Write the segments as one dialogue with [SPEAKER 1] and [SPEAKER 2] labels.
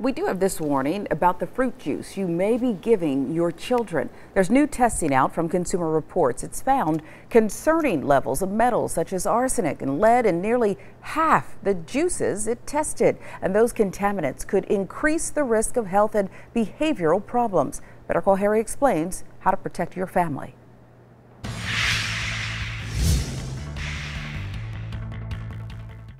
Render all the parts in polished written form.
[SPEAKER 1] We do have this warning about the fruit juice you may be giving your children. There's new testing out from Consumer Reports. It's found concerning levels of metals such as arsenic and lead in nearly half the juices it tested. And those contaminants could increase the risk of health and behavioral problems. Better Call Harry explains how to protect your family.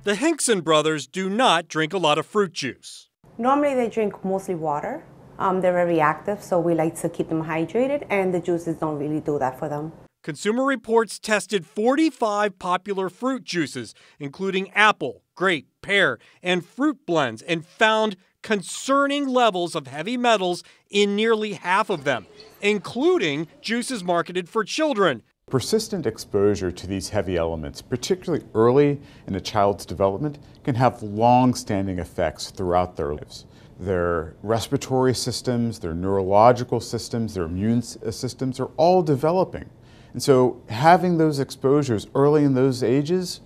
[SPEAKER 2] The Hinkson brothers do not drink a lot of fruit juice.
[SPEAKER 3] Normally they drink mostly water. They're very active, so we like to keep them hydrated, and the juices don't really do that for them.
[SPEAKER 2] Consumer Reports tested 45 popular fruit juices, including apple, grape, pear, and fruit blends, and found concerning levels of heavy metals in nearly half of them, including juices marketed for children.
[SPEAKER 4] Persistent exposure to these heavy elements, particularly early in a child's development, can have long-standing effects throughout their lives. Their respiratory systems, their neurological systems, their immune systems are all developing. And so having those exposures early in those ages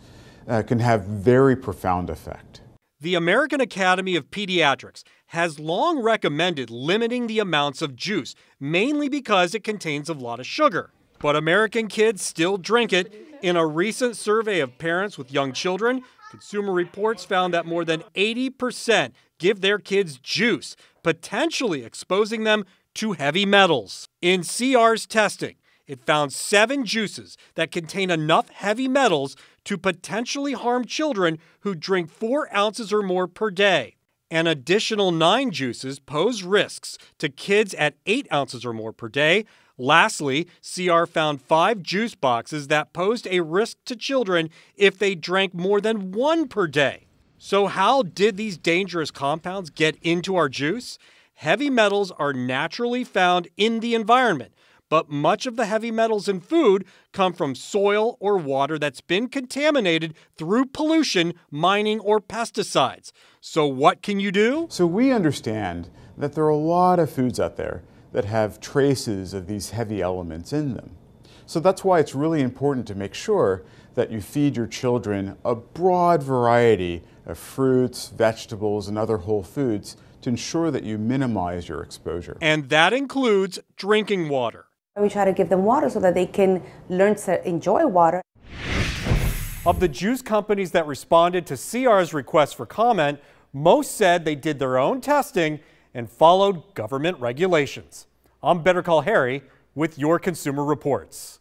[SPEAKER 4] can have very profound effect.
[SPEAKER 2] The American Academy of Pediatrics has long recommended limiting the amounts of juice, mainly because it contains a lot of sugar. But American kids still drink it. In a recent survey of parents with young children, Consumer Reports found that more than 80% give their kids juice, potentially exposing them to heavy metals. In CR's testing, it found 7 juices that contain enough heavy metals to potentially harm children who drink 4 ounces or more per day. An additional 9 juices pose risks to kids at 8 ounces or more per day. Lastly, CR found 5 juice boxes that posed a risk to children if they drank more than 1 per day. So how did these dangerous compounds get into our juice? Heavy metals are naturally found in the environment, but much of the heavy metals in food come from soil or water that's been contaminated through pollution, mining, or pesticides. So what can you do?
[SPEAKER 4] So we understand that there are a lot of foods out there that have traces of these heavy elements in them. So that's why it's really important to make sure that you feed your children a broad variety of fruits, vegetables, and other whole foods to ensure that you minimize your exposure.
[SPEAKER 2] And that includes drinking water.
[SPEAKER 3] We try to give them water so that they can learn to enjoy water.
[SPEAKER 2] Of the juice companies that responded to CR's request for comment, most said they did their own testing and followed government regulations. I'm Better Call Harry with your Consumer Reports.